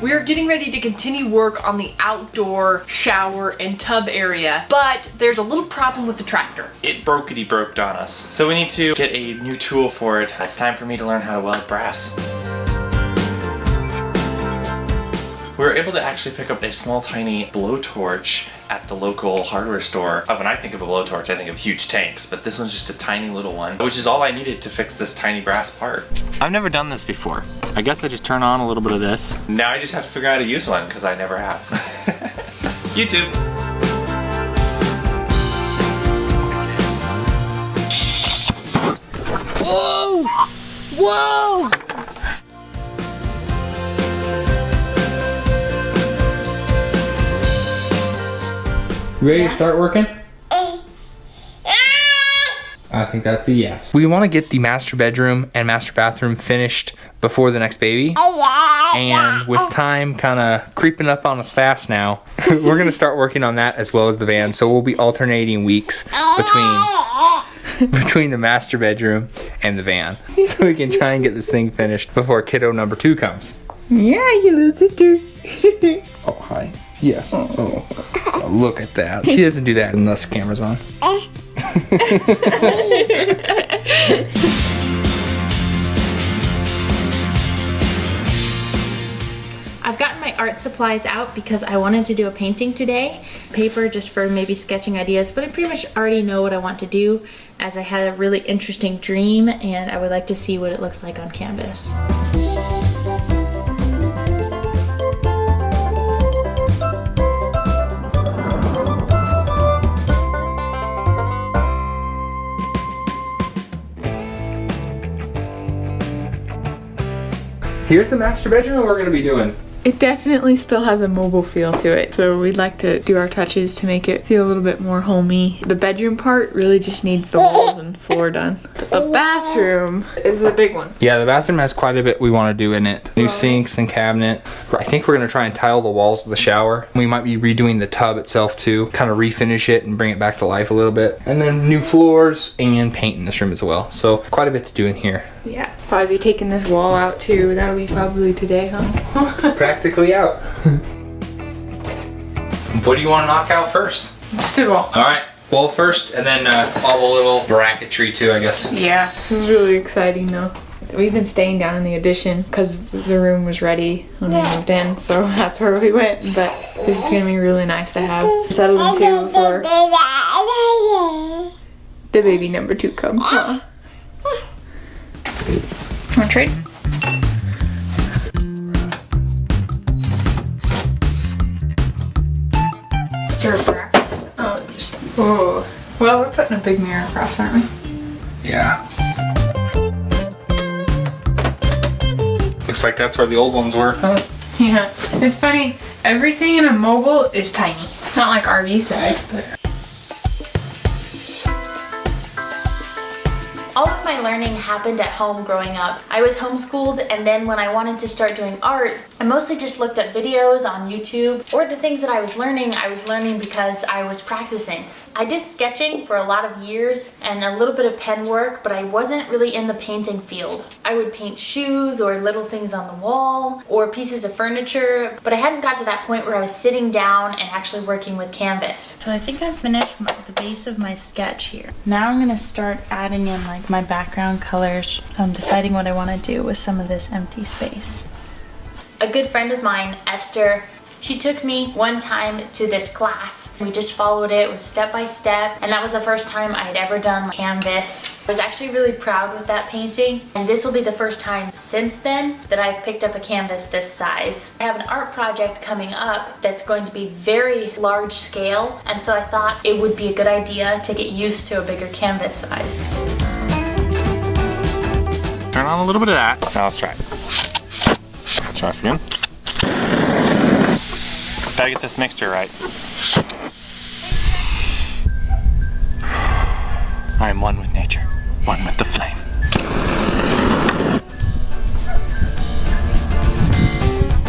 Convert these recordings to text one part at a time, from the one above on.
we're getting ready to continue work on the outdoor shower and tub area, but there's a little problem with the tractor. It broke on us. So we need to get a new tool for it. It's time for me to learn how to weld brass. We were able to actually pick up a small tiny blowtorch at the local hardware store. When I think of a blowtorch, I think of huge tanks, but this one's just a tiny little one, which is all I needed to fix this tiny brass part. I've never done this before. I guess I just turn on a little bit of this. Now I just have to figure out how to use one, because I never have. YouTube. Whoa! Whoa! You ready to start working? I think that's a yes. We want to get the master bedroom and master bathroom finished before the next baby. And with time kind of creeping up on us fast now, we're going to start working on that as well as the van. So we'll be alternating weeks between the master bedroom and the van. So we can try and get this thing finished before kiddo number 2 comes. Yeah, you little sister. Oh, hi. Yes. Oh, look at that. She doesn't do that unless the camera's on. I've gotten my art supplies out because I wanted to do a painting today. Paper just for maybe sketching ideas, but I pretty much already know what I want to do as I had a really interesting dream and I would like to see what it looks like on canvas. Here's the master bedroom we're gonna be doing. It definitely still has a mobile feel to it, so we'd like to do our touches to make it feel a little bit more homey. The bedroom part really just needs the walls and floor done. But the bathroom is a big one. Yeah, the bathroom has quite a bit we want to do in it. New sinks and cabinet. I think we're gonna try and tile the walls of the shower. We might be redoing the tub itself too, kind of refinish it and bring it back to life a little bit. And then new floors and paint in this room as well. So quite a bit to do in here. Yeah, probably be taking this wall out too. That'll be probably today, huh? Practically out. What do you want to knock out first? Just the wall. All right, wall first, and then all the little bracketry too, I guess. Yeah, this is really exciting though. We've been staying down in the addition because the room was ready when we moved in, so that's where we went. But this is gonna be really nice to have settled into for the baby number 2 comes. Huh? Wanna trade? Is there a bracket? Oh, just. Whoa. Well, we're putting a big mirror across, aren't we? Yeah. Looks like that's where the old ones were. Yeah. It's funny. Everything in a mobile is tiny. Not like RV size, but. All of my learning happened at home growing up. I was homeschooled, and then when I wanted to start doing art, I mostly just looked at videos on YouTube, or the things that I was learning because I was practicing. I did sketching for a lot of years and a little bit of pen work, but I wasn't really in the painting field. I would paint shoes or little things on the wall or pieces of furniture, but I hadn't got to that point where I was sitting down and actually working with canvas. So I think I finished the base of my sketch here. Now I'm gonna start adding in like my background colors. I'm deciding what I want to do with some of this empty space. A good friend of mine, Esther, she took me one time to this class. We just followed it. It was step by step, and that was the first time I had ever done canvas. I was actually really proud with that painting, and this will be the first time since then that I've picked up a canvas this size. I have an art project coming up that's going to be very large scale, and so I thought it would be a good idea to get used to a bigger canvas size. Turn on a little bit of that. Now let's try it. Try this again. Gotta get this mixture right. I am one with nature, one with the flame.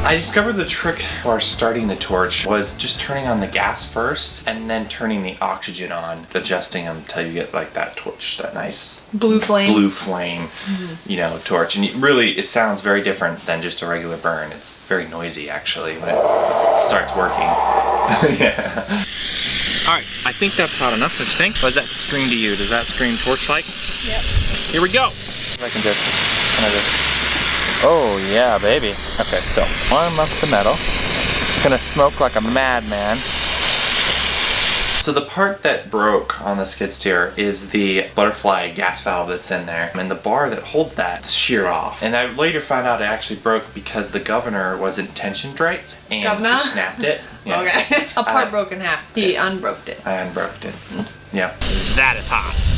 I discovered the trick for starting the torch was just turning on the gas first and then turning the oxygen on, adjusting them until you get like that torch, that nice blue flame, you know, torch. And really, it sounds very different than just a regular burn. It's very noisy actually when it starts working. Yeah. All right, I think that's hot enough. What do you think? What does that scream to you? Does that scream torch-like? Yep. Here we go. If I can just kind of just. Oh yeah, baby. Okay, so warm up the metal. It's gonna smoke like a madman. So the part that broke on the skid steer is the butterfly gas valve that's in there, and the bar that holds that sheared off. And I later found out it actually broke because the governor wasn't tensioned right and just snapped it. Yeah. Okay. A part broke in half. He unbroked it. I unbroked it. Yeah. That is hot.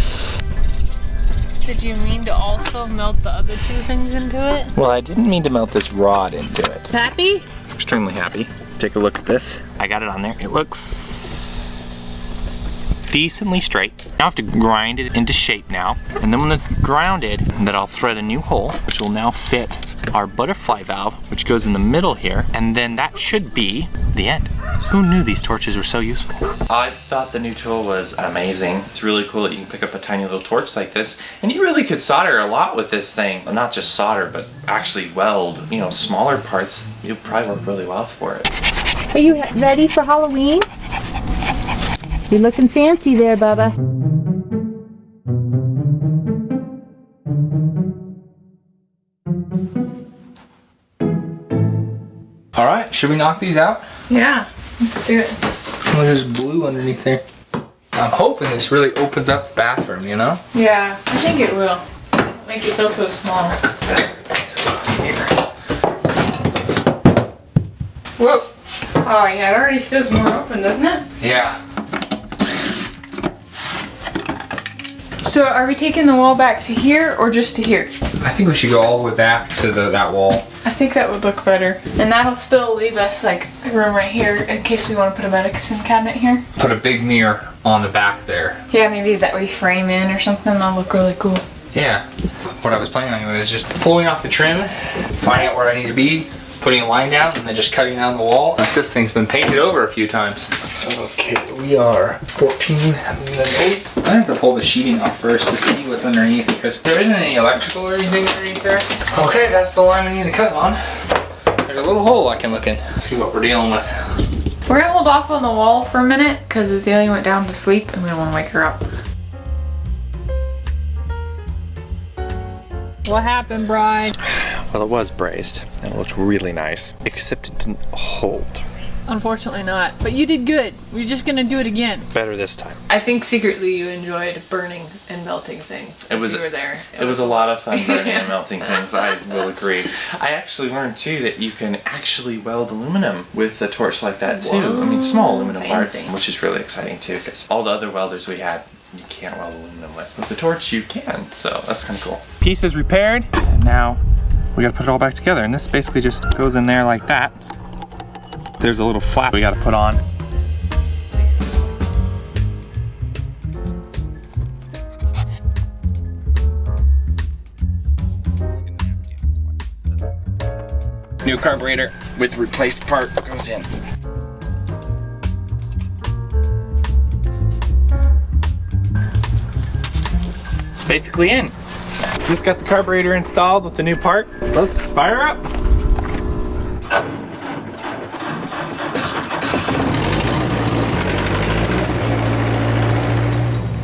Did you mean to also melt the other two things into it? Well, I didn't mean to melt this rod into it. Happy? Extremely happy. Take a look at this. I got it on there. It looks decently straight. Now I have to grind it into shape now. And then when it's grounded, then I'll thread a new hole, which will now fit our butterfly valve, which goes in the middle here. And then that should be the end. Who knew these torches were so useful? I thought the new tool was amazing. It's really cool that you can pick up a tiny little torch like this. And you really could solder a lot with this thing. Not just solder, but actually weld, you know, smaller parts. You'll probably work really well for it. Are you ready for Halloween? You're looking fancy there, Bubba. All right, should we knock these out? Yeah, let's do it. Well, there's blue underneath there. I'm hoping this really opens up the bathroom, you know? Yeah, I think it will. Make it feel so small. Whoa. Oh yeah, it already feels more open, doesn't it? Yeah. So are we taking the wall back to here or just to here? I think we should go all the way back to that wall. I think that would look better. And that'll still leave us like a room right here in case we want to put a medicine cabinet here. Put a big mirror on the back there. Yeah, maybe that we frame in or something. That'll look really cool. Yeah. What I was planning on was just pulling off the trim, finding out where I need to be, putting a line down, and then just cutting down the wall. Like this thing's been painted over a few times. Okay, we are 14 and then 8. I have to pull the sheeting off first to see what's underneath because there isn't any electrical or anything underneath there. Okay, that's the line we need to cut on. There's a little hole I can look in, see what we're dealing with. We're gonna hold off on the wall for a minute because Azalea went down to sleep and we don't want to wake her up. What happened, Bri? Well, it was brazed and it looked really nice, except it didn't hold. Unfortunately not, but you did good. We're just gonna do it again. Better this time. I think secretly you enjoyed burning and melting things. It was, you were there. It was a lot of fun burning and melting things, I will agree. I actually learned too that you can actually weld aluminum with a torch like that too. I mean, small aluminum parts, which is really exciting too, because all the other welders we had, you can't weld aluminum with. With the torch, you can, so that's kind of cool. Piece is repaired, and now we gotta put it all back together, and this basically just goes in there like that. There's a little flap we gotta put on. New carburetor with replaced part goes in. Basically in. Just got the carburetor installed with the new part. Let's fire up.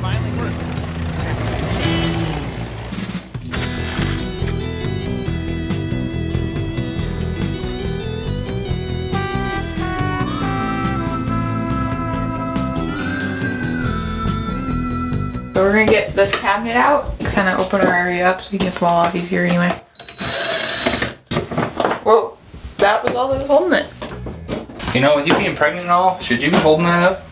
Finally works. So we're gonna get this cabinet out, kind of open our area up so we can get the wall off easier anyway. Whoa, that was all that was holding it. You know, with you being pregnant and all, should you be holding that up?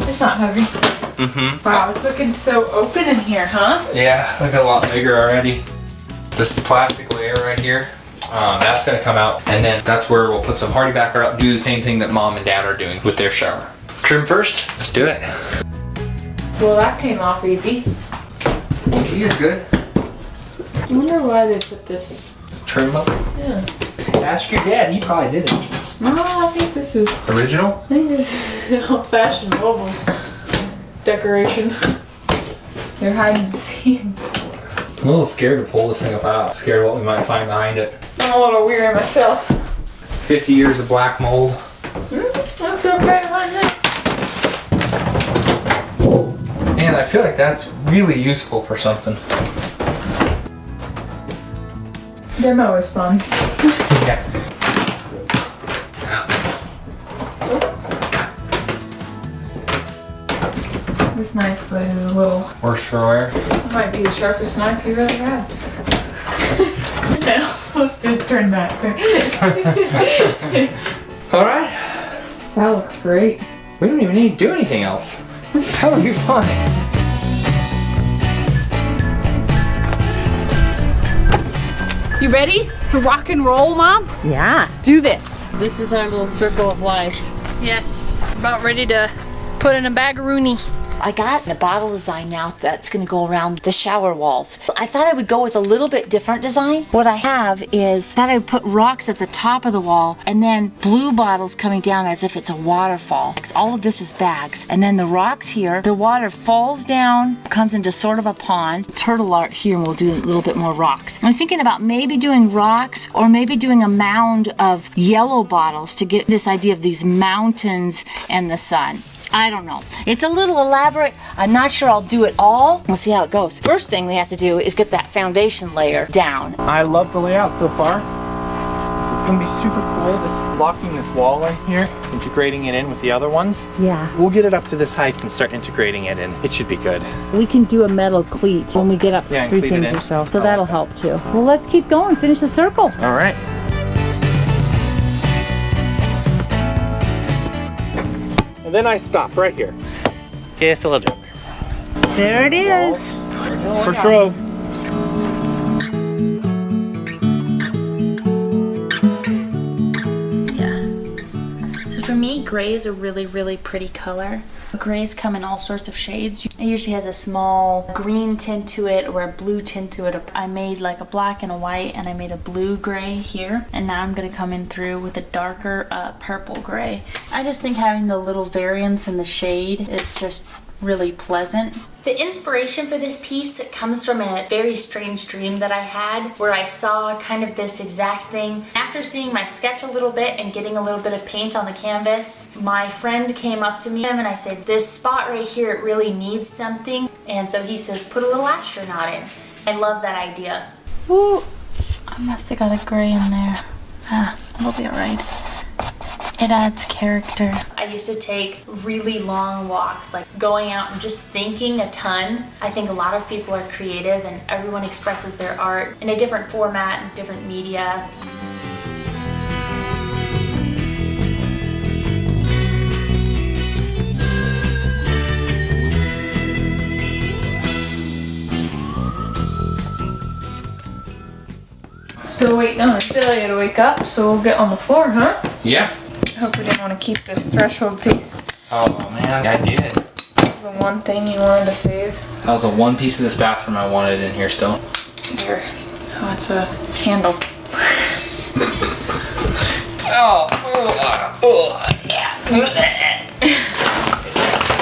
It's not heavy. Mm-hmm. Wow, it's looking so open in here, huh? Yeah, look a lot bigger already. This plastic layer right here, that's gonna come out, and then that's where we'll put some hardy backer up, do the same thing that mom and dad are doing with their shower. Trim first, let's do it. Well, that came off easy. Easy is good. I wonder why they put this. Trim up. Yeah. Ask your dad, he probably did it. No, I think this is. Original? I think this is old-fashioned mobile decoration. They're hiding the scenes. I'm a little scared to pull this thing apart. Scared of what we might find behind it. I'm a little weary myself. 50 years of black mold. Looks okay behind this. Man, I feel like that's really useful for something. Demo is fun. Yeah. This knife blade is a little. Worse for wear. It might be the sharpest knife you've ever had. No, let's just turn back. Alright. That looks great. We don't even need to do anything else. That'll be fun. You ready to rock and roll, Mom? Yeah. Let's do this. This is our little circle of life. Yes. About ready to put in a bag-a-rooney. I got a bottle design now that's going to go around the shower walls. I thought I would go with a little bit different design. What I have is that I would put rocks at the top of the wall and then blue bottles coming down as if it's a waterfall. All of this is bags. And then the rocks here, the water falls down, comes into sort of a pond. Turtle art here, and we'll do a little bit more rocks. I was thinking about maybe doing rocks or maybe doing a mound of yellow bottles to get this idea of these mountains and the sun. I don't know. It's a little elaborate. I'm not sure I'll do it all. We'll see how it goes. First thing we have to do is get that foundation layer down. I love the layout so far. It's gonna be super cool, this blocking this wall right here, integrating it in with the other ones. Yeah. We'll get it up to this height and start integrating it in. It should be good. We can do a metal cleat when we get up Yeah, and 3 cleat it things in. or so. So I that'll like help too. Well, let's keep going. Finish the circle. All right. And then I stop right here. Just a little bit. There it is. For sure. So for me, gray is a really, really pretty color. Grays come in all sorts of shades. It usually has a small green tint to it or a blue tint to it. I made like a black and a white, and I made a blue gray here. And now I'm gonna come in through with a darker purple gray. I just think having the little variance in the shade is just really pleasant. The inspiration for this piece comes from a very strange dream that I had where I saw kind of this exact thing. After seeing my sketch a little bit and getting a little bit of paint on the canvas, my friend came up to me and I said, this spot right here, it really needs something. And so he says, put a little astronaut in. I love that idea. Ooh, I must have got a gray in there. It'll be all right. It adds character. I used to take really long walks, like going out and just thinking a ton. I think a lot of people are creative and everyone expresses their art in a different format and different media. Still waiting on Ophelia to wake up, so we'll get on the floor, huh? Yeah. I hope we didn't want to keep this threshold piece. Oh man, I did. This is the one thing you wanted to save. That was the one piece of this bathroom I wanted in here still. Here. Oh, it's a handle. If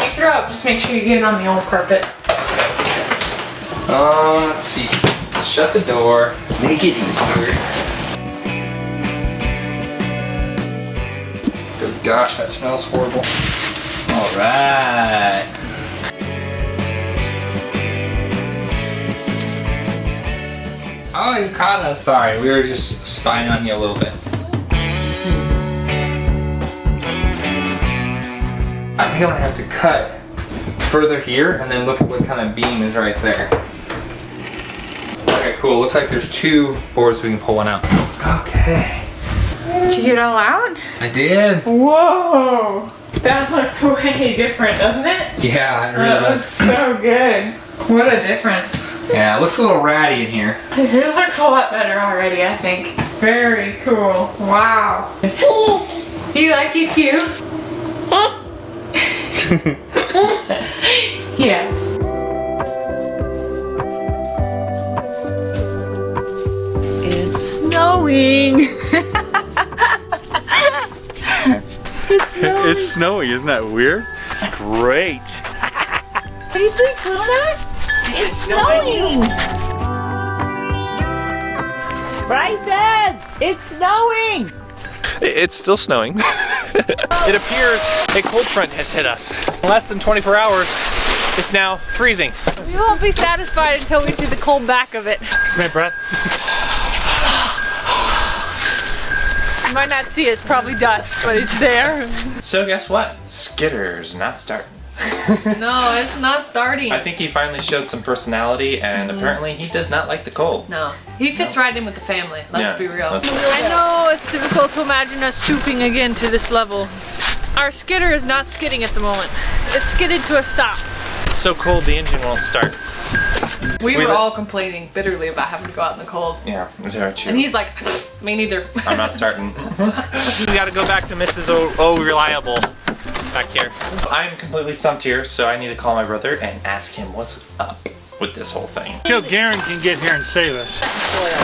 you throw up, just make sure you get it on the old carpet. Let's see. Let's shut the door. Make it easier. Good gosh, that smells horrible. All right. Oh, you caught us. Sorry, we were just spying on you a little bit. I think I'm gonna have to cut further here and then look at what kind of beam is right there. Okay, cool. Looks like there's 2 boards we can pull one out. Okay. Did you get it all out? I did. Whoa! That looks way different, doesn't it? Yeah, it really That looks so good. What a difference. Yeah, it looks a little ratty in here. It looks a lot better already, I think. Very cool. Wow. You like it too? Yeah. It's snowing. snowing. It's snowing, isn't that weird? It's great. What do you think, Luna? It's snowing. Bryson, it's snowing. It's still snowing. It appears a cold front has hit us. In less than 24 hours, it's now freezing. We won't be satisfied until we see the cold back of it. Just my breath. You might not see it, it's probably dust, but it's there. So guess what? Skitter's not starting. No, it's not starting. I think he finally showed some personality, and apparently he does not like the cold. No, he fits right in with the family. Let's be real. I know it's difficult to imagine us stooping again to this level. Our skidder is not skidding at the moment. It's skidded to a stop. It's so cold the engine won't start. We were all complaining bitterly about having to go out in the cold. Yeah, very true. And he's like, me neither. I'm not starting. We gotta go back to Mrs. O Reliable back here. I'm completely stumped here, so I need to call my brother and ask him what's up with this whole thing. Till Garen can get here and save us.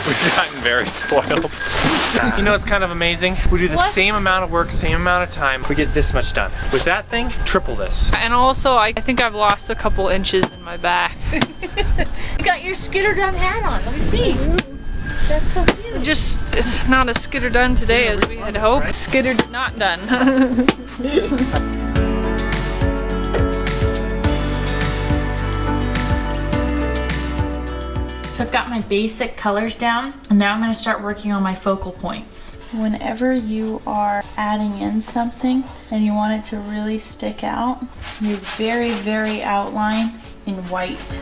We've gotten very spoiled. You know, it's kind of amazing. We do the same amount of work, same amount of time. We get this much done. With that thing, triple this. And also, I think I've lost a couple inches in my back. You got your skidder done hat on. Let me see. That's so cute. Just, it's not as skidder done today as we had hoped. Skidder not done. So I've got my basic colors down, and now I'm going to start working on my focal points. Whenever you are adding in something and you want it to really stick out, you very outline in white.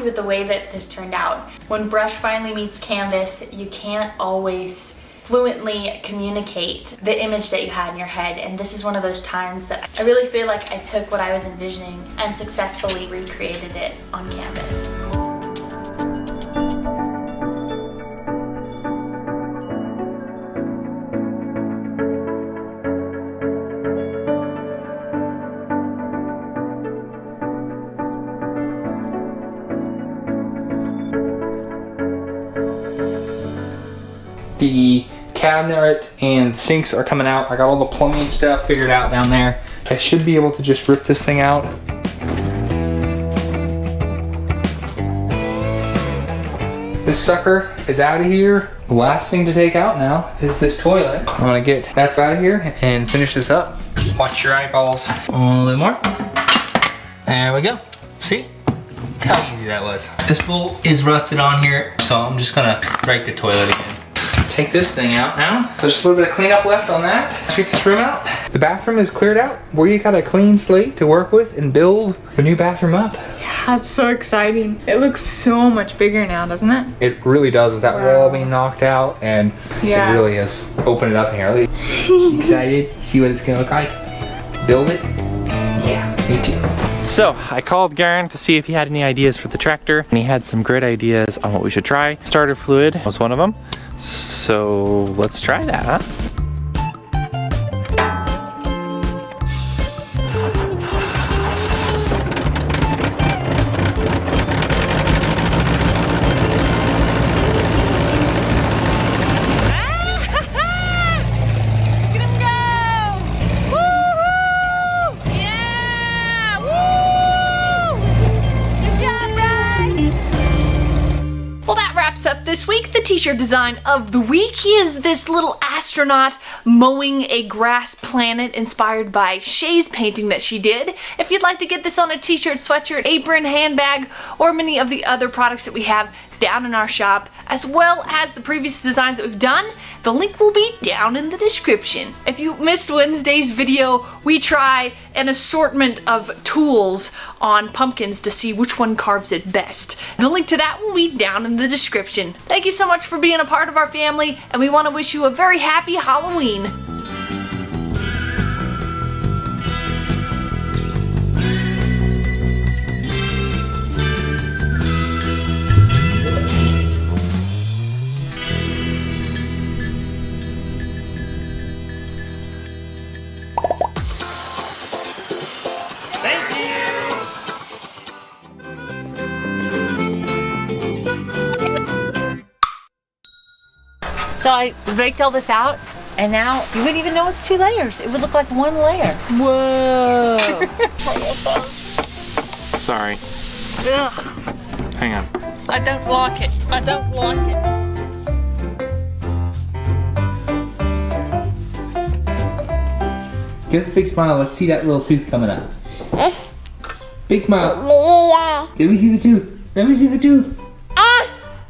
With the way that this turned out. When brush finally meets canvas, you can't always fluently communicate the image that you had in your head, and this is one of those times that I really feel like I took what I was envisioning and successfully recreated it on canvas. The cabinet and sinks are coming out. I got all the plumbing stuff figured out down there. I should be able to just rip this thing out. This sucker is out of here. The last thing to take out now is this toilet. I'm gonna get that out of here and finish this up. Watch your eyeballs. A little bit more. There we go. See? Look how easy that was. This bolt is rusted on here, so I'm just gonna break the toilet again. Take this thing out now. So just a little bit of cleanup left on that. Sweep this room out. The bathroom is cleared out. We got a clean slate to work with and build the new bathroom up. Yeah, that's so exciting. It looks so much bigger now, doesn't it? It really does, with that wall being knocked out, and it really has opened it up in here. Excited? See what it's gonna look like? Build it? Yeah, me too. So I called Garen to see if he had any ideas for the tractor, and he had some great ideas on what we should try. Starter fluid was one of them. So let's try that, huh? Up this week, the t-shirt design of the week is this little astronaut mowing a grass planet inspired by Shae's painting that she did. If you'd like to get this on a t-shirt, sweatshirt, apron, handbag, or many of the other products that we have, down in our shop, as well as the previous designs that we've done. The link will be down in the description. If you missed Wednesday's video, we try an assortment of tools on pumpkins to see which one carves it best. The link to that will be down in the description. Thank you so much for being a part of our family, and we want to wish you a very happy Halloween. So I raked all this out, and now you wouldn't even know it's 2 layers. It would look like 1 layer. Whoa. Sorry. Ugh. Hang on. I don't like it. I don't like it. Give us a big smile. Let's see that little tooth coming up. Big smile. Let me see the tooth. Let me see the tooth.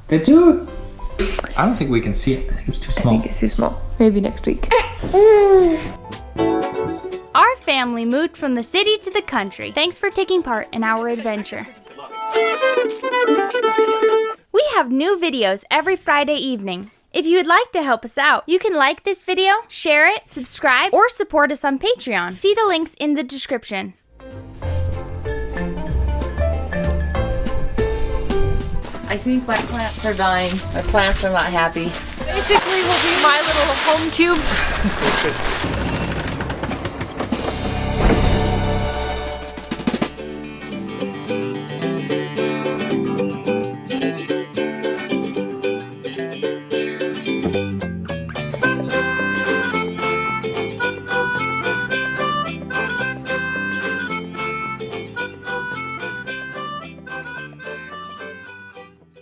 The tooth. I don't think we can see it. I think it's too small. I think it's too small. Maybe next week. Our family moved from the city to the country. Thanks for taking part in our adventure. We have new videos every Friday evening. If you would like to help us out, you can like this video, share it, subscribe, or support us on Patreon. See the links in the description. I think my plants are dying. My plants are not happy. Basically, we'll be My Little Home Cubes.